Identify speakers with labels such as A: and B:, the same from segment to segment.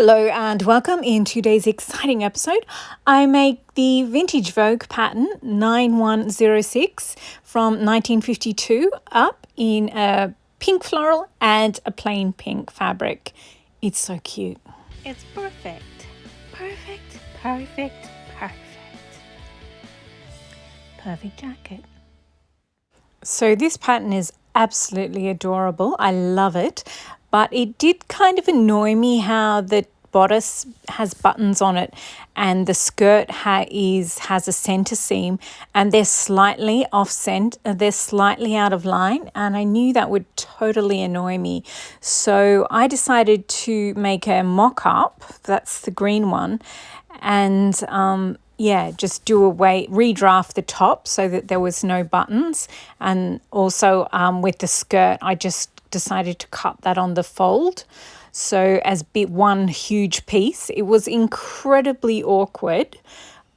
A: Hello and welcome. In today's exciting episode, I make the vintage Vogue pattern 9106 from 1952 up in a pink floral and a plain pink fabric. It's so cute. It's perfect. Perfect, perfect, perfect. Perfect jacket. So this pattern is absolutely adorable. I love it. But it did kind of annoy me how the bodice has buttons on it and the skirt has a center seam and they're slightly they're slightly out of line, and I knew that would totally annoy me. So I decided to make a mock-up, that's the green one, and just redraft the top so that there was no buttons. And also with the skirt, I just decided to cut that on the fold. So as one huge piece. It was incredibly awkward,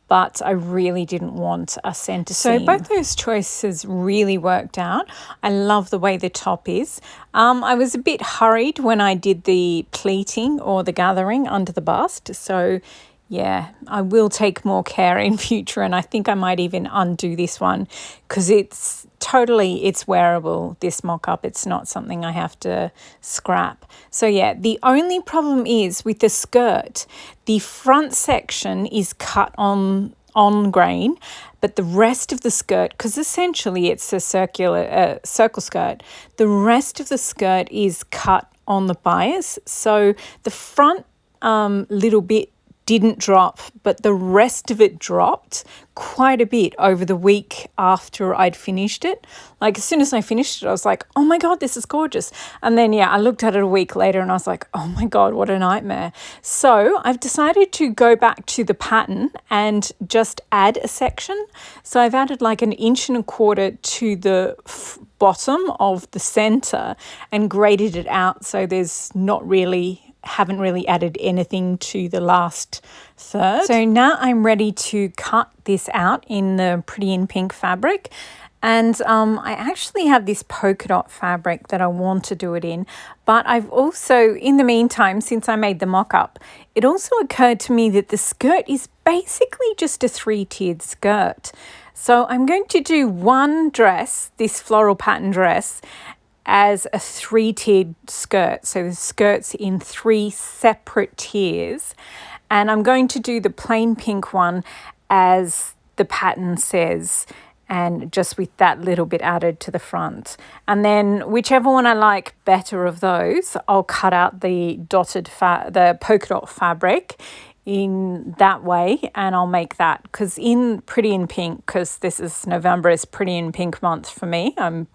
A: but I really didn't want a center seam. So both those choices really worked out. I love the way the top is. I was a bit hurried when I did the pleating or the gathering under the bust. So yeah, I will take more care in future, and I think I might even undo this one because it's wearable, this mock-up. It's not something I have to scrap. So yeah, the only problem is with the skirt, the front section is cut on grain, but the rest of the skirt, because essentially it's a circle skirt, the rest of the skirt is cut on the bias. So the front little bit didn't drop, but the rest of it dropped quite a bit over the week after I'd finished it. Like as soon as I finished it, I was like, oh my God, this is gorgeous. And then, I looked at it a week later and I was like, oh my God, what a nightmare. So I've decided to go back to the pattern and just add a section. So I've added like 1.25 inches to the bottom of the center and graded it out. So haven't really added anything to the last third. So now I'm ready to cut this out in the pretty in pink fabric. And I actually have this polka dot fabric that I want to do it in. But I've also, in the meantime, since I made the mock-up, it also occurred to me that the skirt is basically just a 3-tiered skirt. So I'm going to do one dress, this floral pattern dress, as a 3-tiered skirt. So the skirt's in 3 separate tiers. And I'm going to do the plain pink one as the pattern says, and just with that little bit added to the front. And then whichever one I like better of those, I'll cut out the the polka dot fabric in that way, and I'll make that because in pretty in pink, because this is November, is pretty in pink month for me. And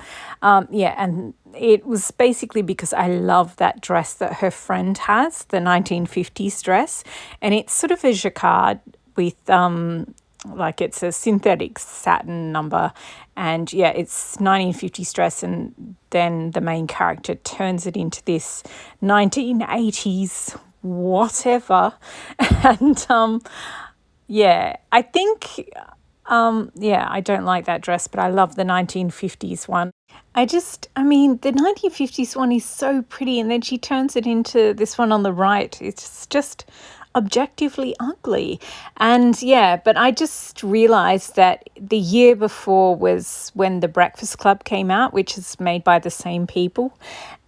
A: it was basically because I love that dress that her friend has, the 1950s dress, and it's sort of a jacquard with it's a synthetic satin number, and it's 1950s dress, and then the main character turns it into this 1980s whatever. And I think I don't like that dress, but I love the 1950s one. The 1950s one is so pretty, and then she turns it into this one on the right. It's just objectively ugly. And but I just realized that the year before was when The Breakfast Club came out, which is made by the same people.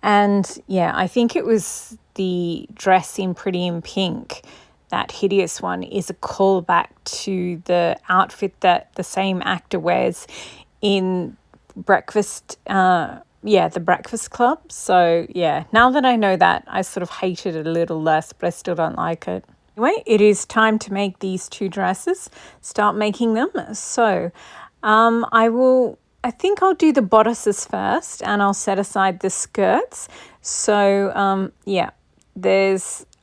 A: And I think it was the dress in Pretty in Pink, that hideous one, is a callback to the outfit that the same actor wears in Breakfast, The Breakfast Club. So now that I know that, I sort of hate it a little less, but I still don't like it. Anyway, it is time to make these 2 dresses, start making them. So I think I'll do the bodices first, and I'll set aside the skirts. So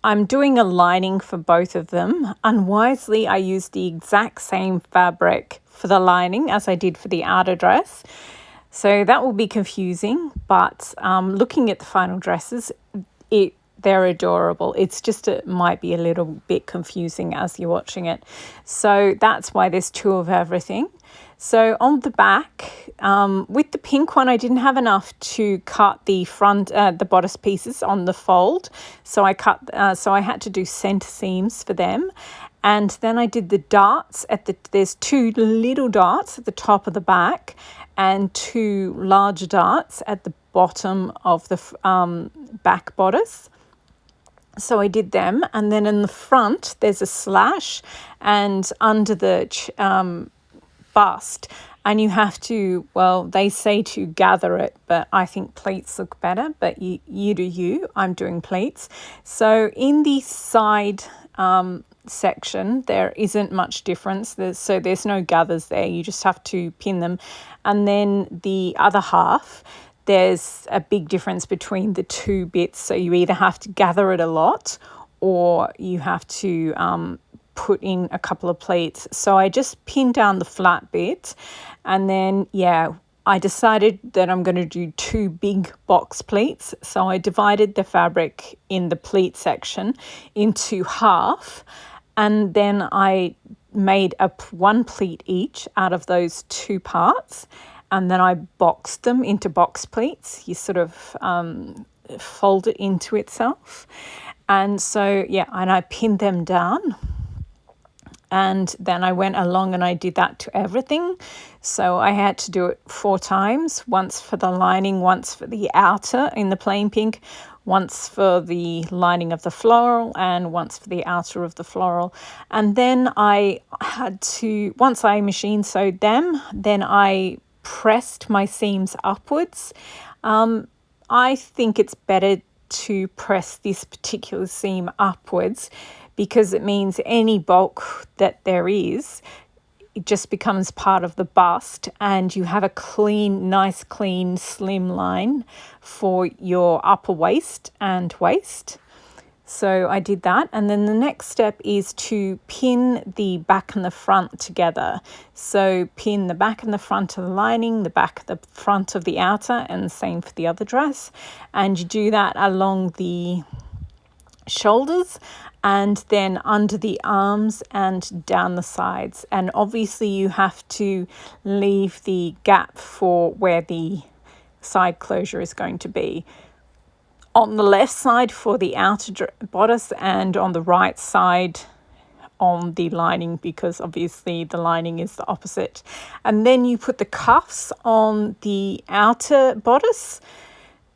A: I'm doing a lining for both of them. Unwisely, I used the exact same fabric for the lining as I did for the outer dress. So that will be confusing, but looking at the final dresses, they're adorable. It's just it might be a little bit confusing as you're watching it. So that's why there's 2 of everything. So on the back, with the pink one, I didn't have enough to cut the front, the bodice pieces on the fold. So I had to do center seams for them. And then I did the darts there's 2 little darts at the top of the back and 2 larger darts at the bottom of the back bodice. So I did them, and then in the front there's a slash and under the bust, and you have to, well, they say to gather it, but I think pleats look better, but you do you. I'm doing pleats. So in the side section there isn't much difference, there's no gathers there, you just have to pin them. And then the other half, there's a big difference between the 2 bits, so you either have to gather it a lot or you have to put in a couple of pleats. So I just pinned down the flat bit, and then I decided that I'm going to do 2 big box pleats. So I divided the fabric in the pleat section into half, and then I made up 1 pleat each out of those 2 parts, and then I boxed them into box pleats. You sort of fold it into itself. And so, and I pinned them down. And then I went along and I did that to everything. So I had to do it 4 times, once for the lining, once for the outer in the plain pink, once for the lining of the floral, and once for the outer of the floral. And then I had to, once I machine sewed them, then I pressed my seams upwards. I think it's better to press this particular seam upwards, because it means any bulk that there is, it just becomes part of the bust, and you have a nice clean slim line for your upper waist and waist. So I did that, and then the next step is to pin the back and the front together. So pin the back and the front of the lining, the back, the front of the outer, and the same for the other dress. And you do that along the shoulders and then under the arms and down the sides. And obviously you have to leave the gap for where the side closure is going to be. On the left side for the outer bodice, and on the right side on the lining, because obviously the lining is the opposite. And then you put the cuffs on the outer bodice.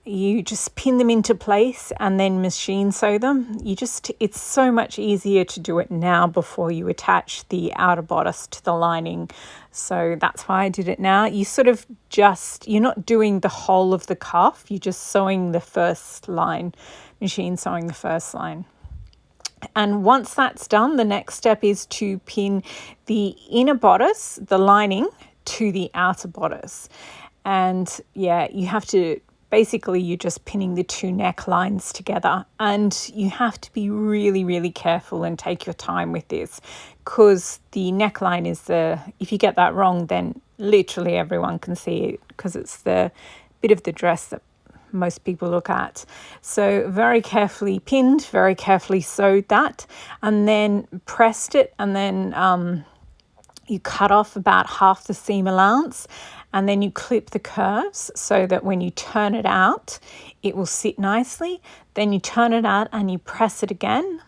A: You just pin them into place and then machine sew them. It's so much easier to do it now before you attach the outer bodice to the lining. So that's why I did it now. You're not doing the whole of the cuff, you're just sewing the first line, machine sewing the first line. And once that's done, the next step is to pin the inner bodice, the lining, to the outer bodice. And you have to, basically you're just pinning the 2 necklines together, and you have to be really, really careful and take your time with this, because the neckline is if you get that wrong, then literally everyone can see it, because it's the bit of the dress that most people look at. So very carefully pinned, very carefully sewed that, and then pressed it, and then you cut off about half the seam allowance, and then you clip the curves so that when you turn it out, it will sit nicely. Then you turn it out and you press it again.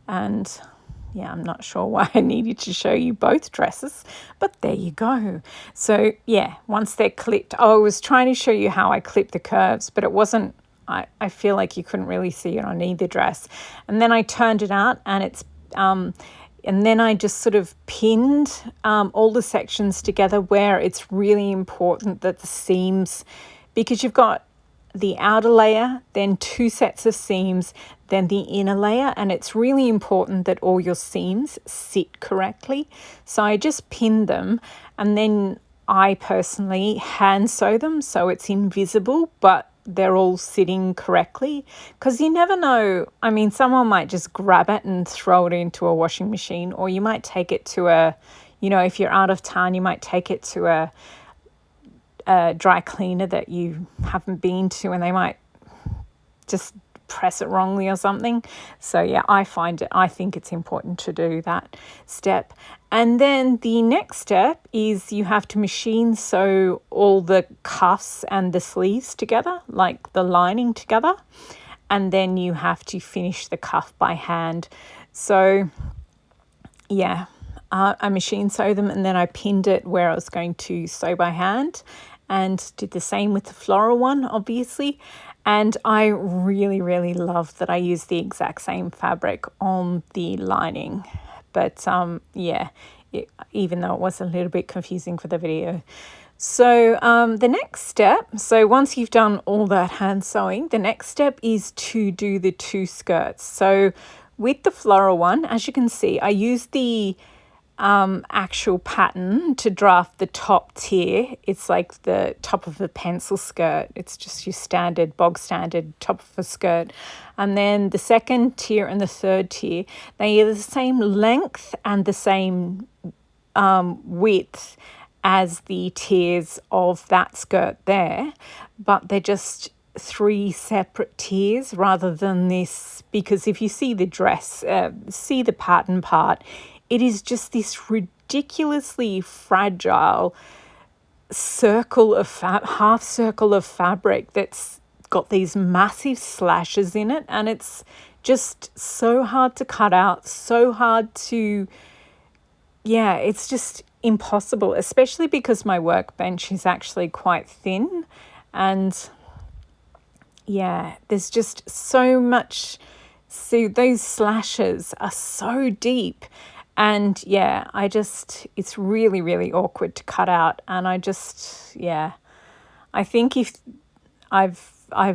A: And I'm not sure why I needed to show you both dresses, but there you go. So once they're clipped, I was trying to show you how I clip the curves, but it wasn't, I feel like you couldn't really see it on either dress. And then I turned it out, and it's, and then I just sort of pinned all the sections together, where it's really important that the seams, because you've got the outer layer, then 2 sets of seams, then the inner layer, and it's really important that all your seams sit correctly. So I just pinned them, and then I personally hand sew them so it's invisible, but they're all sitting correctly, because you never know. I mean, someone might just grab it and throw it into a washing machine, or you might take it to if you're out of town, you might take it to a dry cleaner that you haven't been to, and they might just press it wrongly or something. So yeah, I think it's important to do that step. And then the next step is you have to machine sew all the cuffs and the sleeves together, like the lining together. And then you have to finish the cuff by hand. So yeah, I machine sew them, and then I pinned it where I was going to sew by hand, and did the same with the floral one, obviously. And I really, really love that I used the exact same fabric on the lining. But yeah, even though it was a little bit confusing for the video. So the next step, so once you've done all that hand sewing, the next step is to do the 2 skirts. So with the floral one, as you can see, I used the actual pattern to draft the top tier. It's like the top of a pencil skirt. It's just your standard, bog standard top of a skirt. And then the second tier and the third tier, they are the same length and the same width as the tiers of that skirt there, but they're just 3 separate tiers rather than this, because if you see the dress, see the pattern part, it is just this ridiculously fragile circle of half circle of fabric that's got these massive slashes in it, and it's just so hard to cut out, so hard to, yeah, it's just impossible, especially because my workbench is actually quite thin, and yeah, there's just so much. So those slashes are so deep, and yeah, it's really, really awkward to cut out. And yeah, I think if I've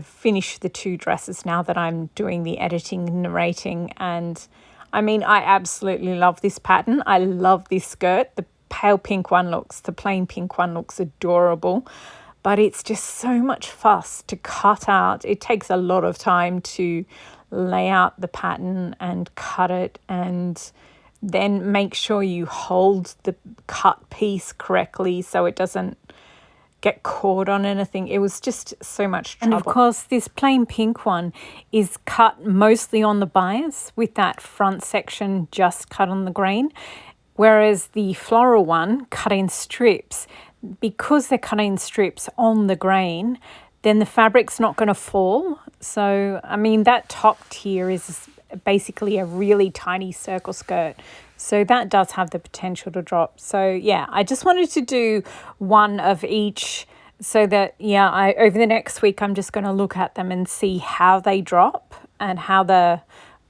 A: finished the 2 dresses now that I'm doing the editing and narrating, and I mean, I absolutely love this pattern. I love this skirt. The pale pink one the plain pink one looks adorable, but it's just so much fuss to cut out. It takes a lot of time to lay out the pattern and cut it, and then make sure you hold the cut piece correctly so it doesn't get caught on anything. It was just so much trouble. And of course, this plain pink one is cut mostly on the bias, with that front section just cut on the grain, whereas the floral one cut in strips. Because they're cut in strips on the grain, then the fabric's not going to fall. So I mean, that top tier is basically a really tiny circle skirt, so that does have the potential to drop. So yeah, I just wanted to do one of each, so that yeah, over the next week I'm just going to look at them and see how they drop and how the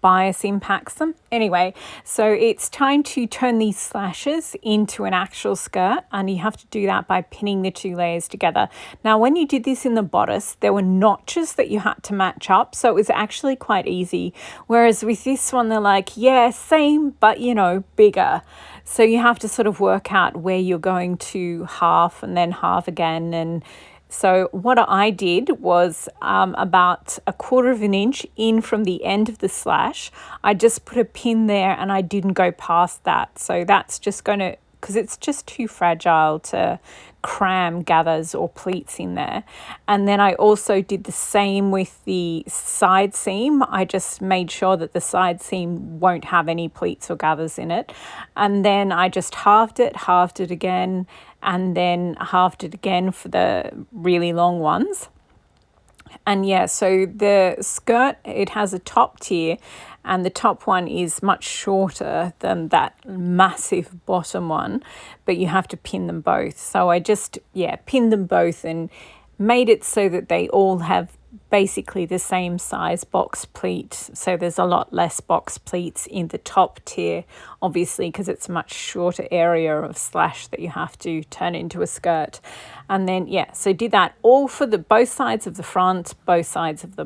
A: bias impacts them. Anyway, so it's time to turn these slashes into an actual skirt, and you have to do that by pinning the 2 layers together. Now, when you did this in the bodice, there were notches that you had to match up, so it was actually quite easy, whereas with this one they're like, yeah, same, but you know, bigger. So you have to sort of work out where you're going to half and then half again. And so what I did was about 1/4 of an inch in from the end of the slash, I just put a pin there and I didn't go past that. So that's just going to, because it's just too fragile to cram gathers or pleats in there. And then I also did the same with the side seam. I just made sure that the side seam won't have any pleats or gathers in it. And then I just halved it again, and then halved it again for the really long ones. And yeah, so the skirt, it has a top tier, and the top one is much shorter than that massive bottom one, but you have to pin them both. So I just, yeah, pinned them both and made it so that they all have basically the same size box pleat. So there's a lot less box pleats in the top tier, obviously, because it's a much shorter area of slash that you have to turn into a skirt. And then, yeah, so did that all for the both sides of the front, both sides of the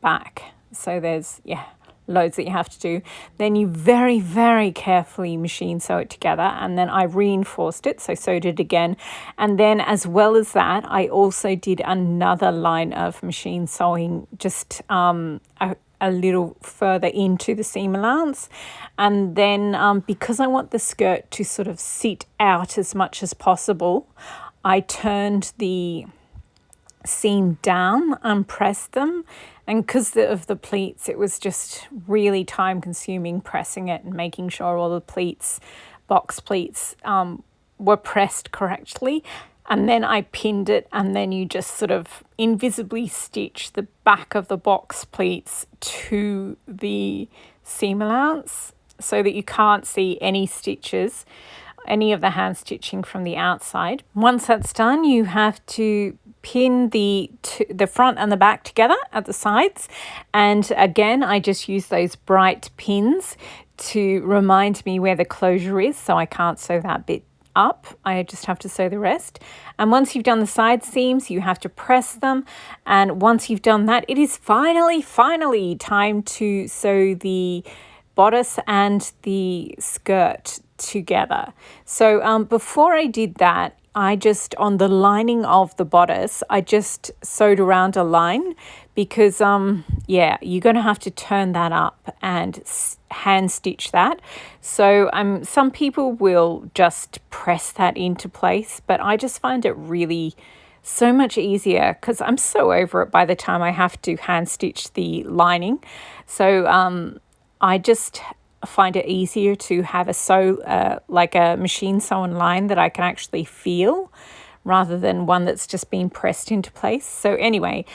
A: back. So there's, yeah, loads that you have to do. Then you very, very carefully machine sew it together, and then I reinforced it, so sewed it again. And then as well as that, I also did another line of machine sewing just a little further into the seam allowance. And then because I want the skirt to sort of sit out as much as possible, I turned the seam down, unpress them. And because of the pleats, it was just really time consuming pressing it and making sure all the pleats, box pleats, were pressed correctly. And then I pinned it, and then you just sort of invisibly stitch the back of the box pleats to the seam allowance so that you can't see any stitches, any of the hand stitching from the outside. Once that's done, you have to pin the front and the back together at the sides. And again, I just use those bright pins to remind me where the closure is, so I can't sew that bit up. I just have to sew the rest. And once you've done the side seams, you have to press them. And once you've done that, it is finally time to sew the bodice and the skirt together. So before I did that, I just, on the lining of the bodice, I just sewed around a line because, yeah, you're going to have to turn that up and hand stitch that. So some people will just press that into place, but I just find it really so much easier because I'm so over it by the time I have to hand stitch the lining. So I just find it easier to have like a machine sewn line that I can actually feel rather than one that's just been pressed into place. So anyway,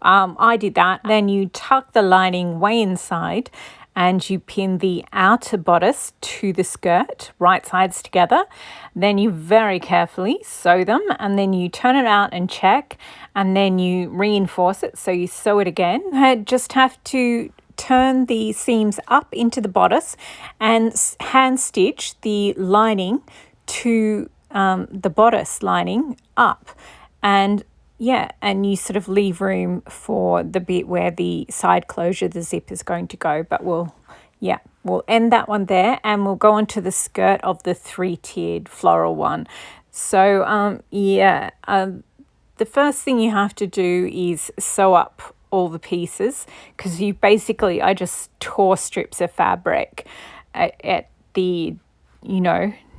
A: I did that. Then you tuck the lining way inside and you pin the outer bodice to the skirt, right sides together. Then you very carefully sew them, and then you turn it out and check, and then you reinforce it. So you sew it again. I just have to turn the seams up into the bodice and hand stitch the lining to the bodice lining up. And yeah, and you sort of leave room for the bit where the side closure, the zip, is going to go. But we'll end that one there, and we'll go on to the skirt of the 3-tiered floral one. So the first thing you have to do is sew up all the pieces, because I just tore strips of fabric at the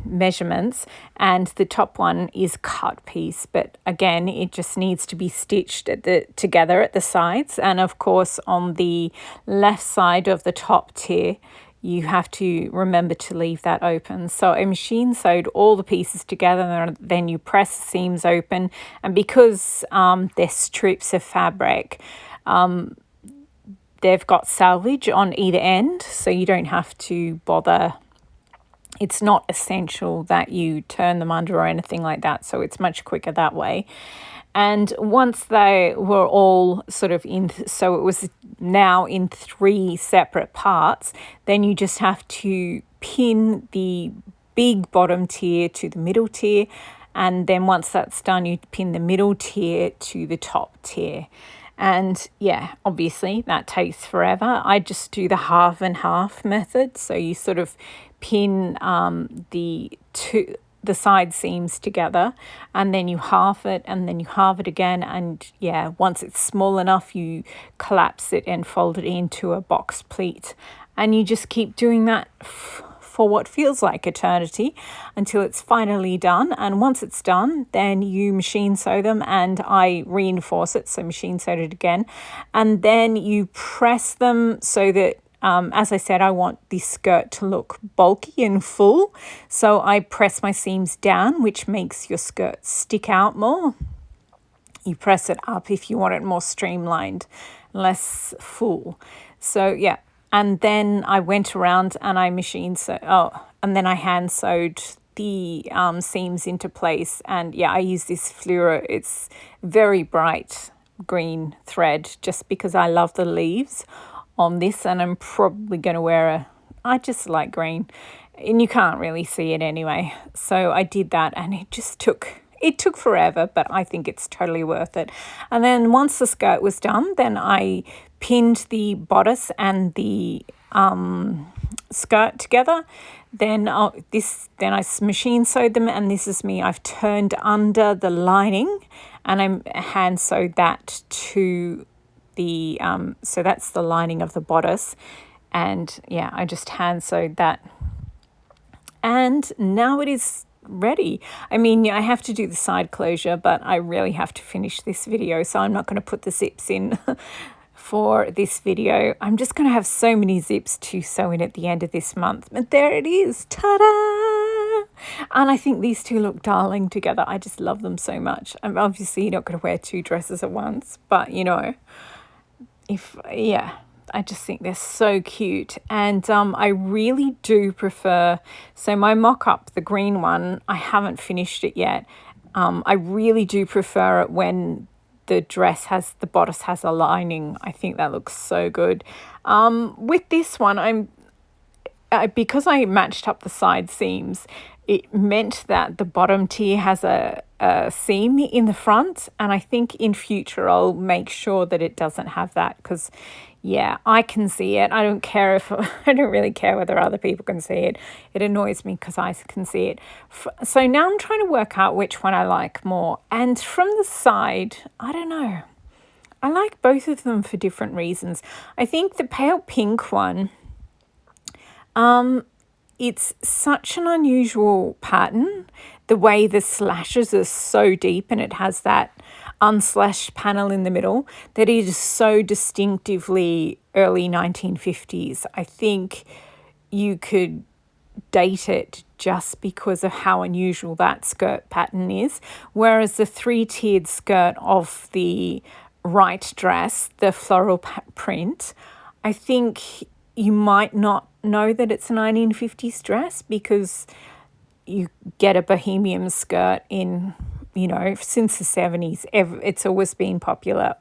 A: measurements, and the top one is cut piece, but again it just needs to be stitched together at the sides. And of course on the left side of the top tier you have to remember to leave that open. So I machine sewed all the pieces together, and then you press the seams open, and because they're strips of fabric, they've got salvage on either end, so you don't have to bother. It's not essential that you turn them under or anything like that, so it's much quicker that way. And once they were all sort of so it was now in 3 separate parts, then you just have to pin the big bottom tier to the middle tier, and then once that's done, you pin the middle tier to the top tier. And yeah, obviously that takes forever. I just do the half and half method. So you sort of pin the side seams together, and then you half it, and then you halve it again. And yeah, once it's small enough, you collapse it and fold it into a box pleat. And you just keep doing that for what feels like eternity until it's finally done. And once it's done, then you machine sew them, and I reinforce it, so machine sewed it again. And then you press them so that, as I said, I want the skirt to look bulky and full. So I press my seams down, which makes your skirt stick out more. You press it up if you want it more streamlined, less full. So yeah. And then I went around and I and then I hand sewed the seams into place. And yeah, I use this fluoro. It's very bright green thread, just because I love the leaves on this, and I'm probably going to wear I just like green, and you can't really see it anyway. So I did that, and it took forever, but I think it's totally worth it. And then once the skirt was done, then I pinned the bodice and the skirt together. Then I machine sewed them, and this is me. I've turned under the lining, and I hand sewed that to the so that's the lining of the bodice. And yeah, I just hand sewed that. And now it is ready. I mean, I have to do the side closure, but I really have to finish this video, so I'm not going to put the zips in for this video. I'm just going to have so many zips to sew in at the end of this month. But there it is. Ta-da! And I think these two look darling together. I just love them so much. I'm obviously not going to wear two dresses at once, but you know, I just think they're so cute. And I really do prefer, so my mock-up, the green one, I haven't finished it yet. I really do prefer it when the bodice has a lining. I think that looks so good. With this one, because I matched up the side seams, it meant that the bottom tier has a seam in the front, and I think in future I'll make sure that it doesn't have that, because yeah, I can see it. I don't really care whether other people can see it. It annoys me because I can see it. So now I'm trying to work out which one I like more. And from the side, I don't know. I like both of them for different reasons. I think the pale pink one, it's such an unusual pattern. The way the slashes are so deep and it has that unslashed panel in the middle, that it is so distinctively early 1950s. I think you could date it just because of how unusual that skirt pattern is. Whereas the three-tiered skirt of the right dress, the floral print, I think you might not know that it's a 1950s dress because you get a bohemian skirt in, you know, since the 70s. It's always been popular,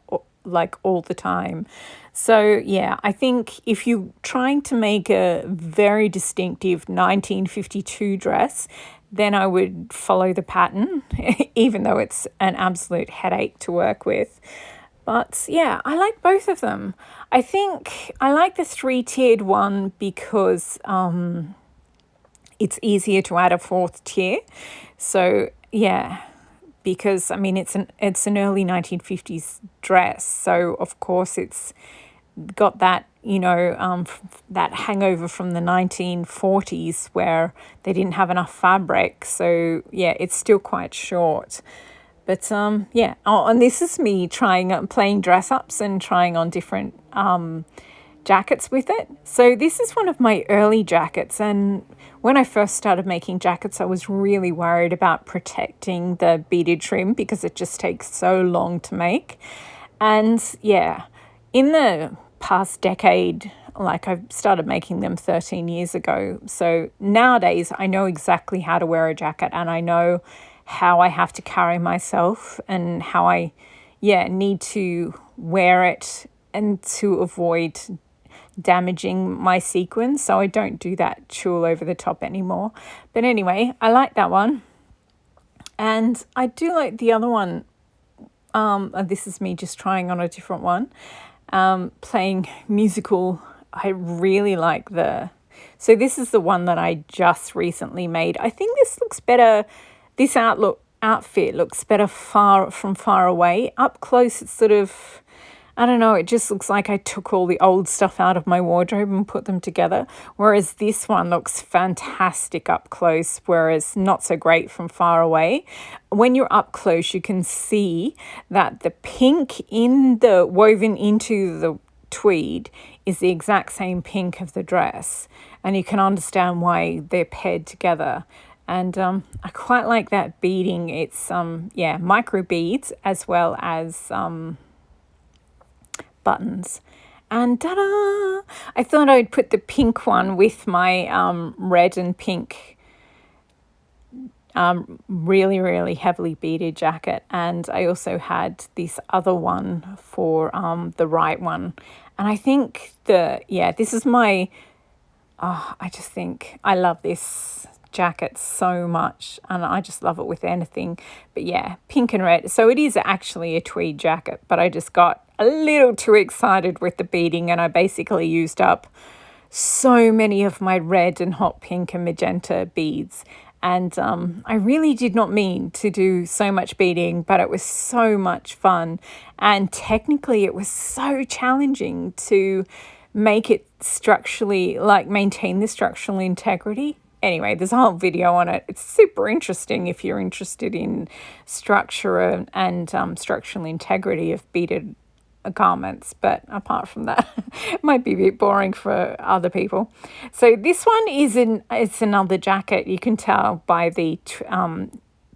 A: like all the time. So yeah, I think if you're trying to make a very distinctive 1952 dress, then I would follow the pattern, even though it's an absolute headache to work with. But yeah, I like both of them. I think I like the three-tiered one because it's easier to add a fourth tier. So yeah, because I mean it's an early 1950s dress, so of course it's got that, you know, that hangover from the 1940s where they didn't have enough fabric. So yeah, it's still quite short. But yeah, and this is me playing dress-ups and trying on different jackets with it. So this is one of my early jackets, and when I first started making jackets, I was really worried about protecting the beaded trim because it just takes so long to make. And yeah, in the past decade, like I started making them 13 years ago. So nowadays I know exactly how to wear a jacket, and I know how I have to carry myself and how I need to wear it and to avoid damaging my sequins, so I don't do that tulle over the top anymore. But anyway, I like that one, and I do like the other one. And this is me just trying on a different one, playing musical. I really like so this is the one that I just recently made. I think this looks better. This outfit looks better from far away. Up close, it's sort of, I don't know, it just looks like I took all the old stuff out of my wardrobe and put them together. Whereas this one looks fantastic up close, whereas not so great from far away. When you're up close, you can see that the pink woven into the tweed is the exact same pink of the dress. And you can understand why they're paired together. And I quite like that beading. It's micro beads as well as buttons. And ta-da! I thought I'd put the pink one with my red and pink really, really heavily beaded jacket. And I also had this other one for the right one. And I think this is my, I just think I love this jacket so much, and I just love it with anything. But yeah, pink and red. So it is actually a tweed jacket, but I just got a little too excited with the beading, and I basically used up so many of my red and hot pink and magenta beads. And I really did not mean to do so much beading, but it was so much fun. And technically it was so challenging to make it structurally, like maintain the structural integrity. anyway, there's a whole video on it. It's super interesting if you're interested in structure and structural integrity of beaded garments, but apart from that, it might be a bit boring for other people. So this one it's another jacket. You can tell by the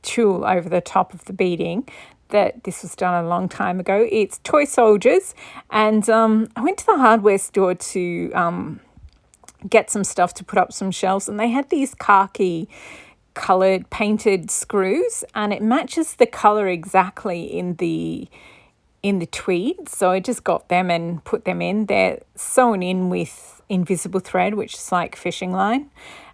A: tulle over the top of the beading that this was done a long time ago. It's Toy Soldiers, and I went to the hardware store to get some stuff to put up some shelves, and they had these khaki colored painted screws, and it matches the color exactly in the tweed. So I just got them and put them in. They're sewn in with invisible thread, which is like fishing line.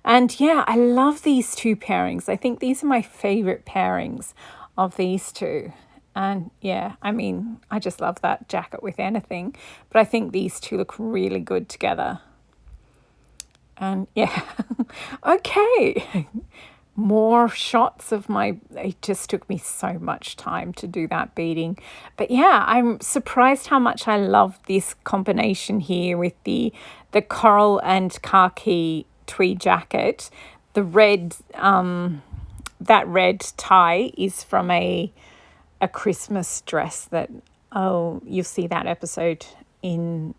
A: And yeah, I love these two pairings. I think these are my favorite pairings of these two. And yeah, I mean, I just love that jacket with anything, but I think these two look really good together. And yeah, okay. More shots of it just took me so much time to do that beading. But yeah, I'm surprised how much I love this combination here with the coral and khaki tweed jacket. The red, that red tie is from a Christmas dress that, you'll see that episode in,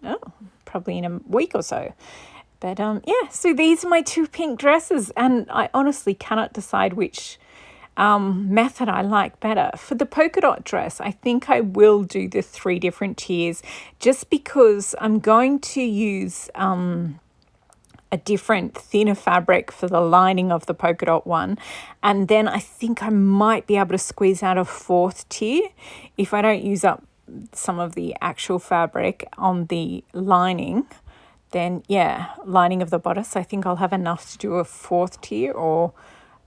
A: probably in a week or so. But yeah, so these are my two pink dresses, and I honestly cannot decide which method I like better. For the polka dot dress, I think I will do the 3 different tiers, just because I'm going to use a different thinner fabric for the lining of the polka dot one, and then I think I might be able to squeeze out a 4th tier if I don't use up some of the actual fabric on the lining. Then yeah, lining of the bodice, I think I'll have enough to do a 4th tier or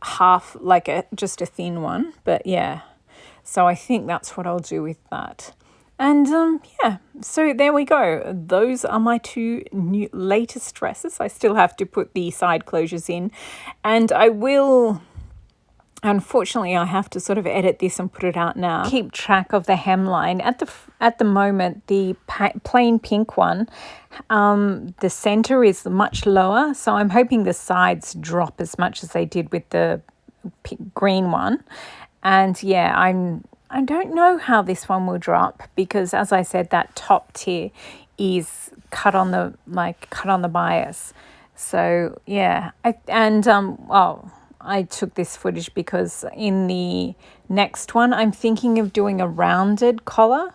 A: half, like just a thin one. But yeah, so I think that's what I'll do with that. And yeah, so there we go. Those are my 2 latest dresses. I still have to put the side closures in, and I will. Unfortunately, I have to sort of edit this and put it out now. Keep track of the hemline. At the moment, the plain pink one, the center is much lower, so I'm hoping the sides drop as much as they did with the green one. And yeah, I don't know how this one will drop, because as I said, that top tier is cut on the bias. So yeah, I took this footage because in the next one, I'm thinking of doing a rounded collar,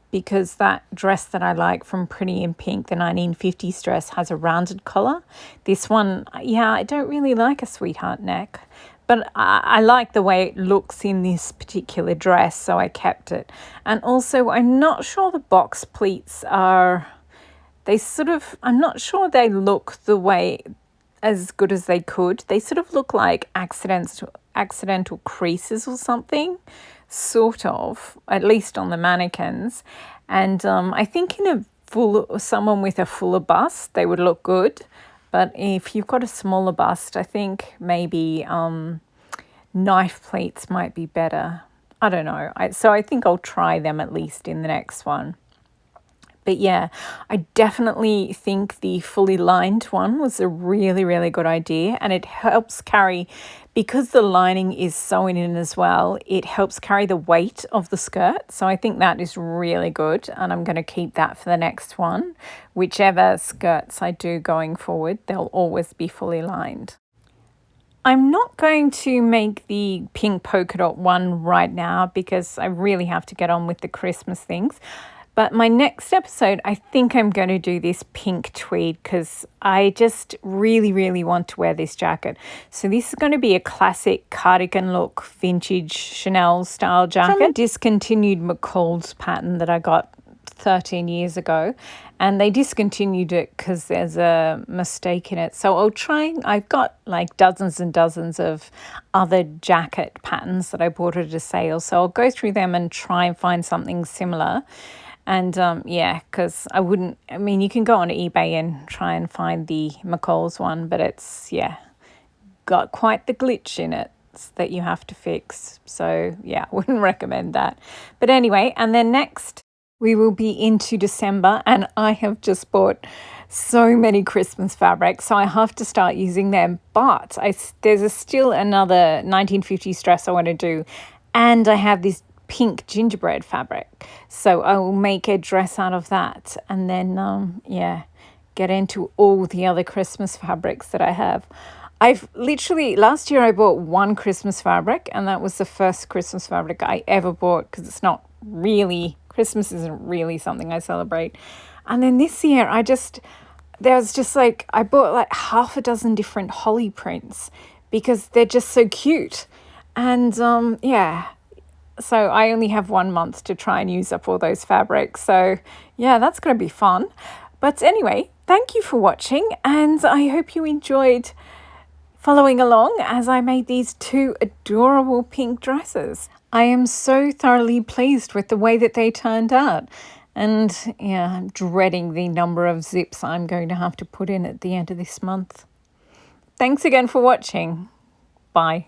A: because that dress that I like from Pretty in Pink, the 1950s dress, has a rounded collar. This one, yeah, I don't really like a sweetheart neck, but I like the way it looks in this particular dress, so I kept it. And also, I'm not sure the box pleats I'm not sure they look the way as good as they could. They sort of look like accidental creases or something, sort of, at least on the mannequins. And I think in someone with a fuller bust, they would look good. But if you've got a smaller bust, I think maybe knife pleats might be better. I don't know. So I think I'll try them at least in the next one. But yeah, I definitely think the fully lined one was a really, really good idea. And it helps carry, because the lining is sewn in as well, it helps carry the weight of the skirt. So I think that is really good. And I'm going to keep that for the next one. Whichever skirts I do going forward, they'll always be fully lined. I'm not going to make the pink polka dot one right now, because I really have to get on with the Christmas things. But my next episode, I think I'm going to do this pink tweed, because I just really, really want to wear this jacket. So this is going to be a classic cardigan look, vintage Chanel style jacket. From a discontinued McCall's pattern that I got 13 years ago. And they discontinued it because there's a mistake in it. So I've got like dozens and dozens of other jacket patterns that I bought at a sale. So I'll go through them and try and find something similar. And yeah, because you can go on eBay and try and find the McCall's one, but it's, yeah, got quite the glitch in it that you have to fix. So yeah, I wouldn't recommend that. But anyway, and then next we will be into December, and I have just bought so many Christmas fabrics, so I have to start using them. But there's still another 1950s dress I want to do, and I have this pink gingerbread fabric, so I will make a dress out of that, and then yeah, get into all the other Christmas fabrics that I have. I've literally, last year I bought one Christmas fabric, and that was the first Christmas fabric I ever bought, because it's not really, Christmas isn't really something I celebrate. And then this year there's just like, I bought like half a dozen different holly prints because they're just so cute. And yeah, so I only have 1 month to try and use up all those fabrics. So yeah, that's going to be fun. But anyway, thank you for watching, and I hope you enjoyed following along as I made these two adorable pink dresses. I am so thoroughly pleased with the way that they turned out. And yeah, I'm dreading the number of zips I'm going to have to put in at the end of this month. Thanks again for watching. Bye.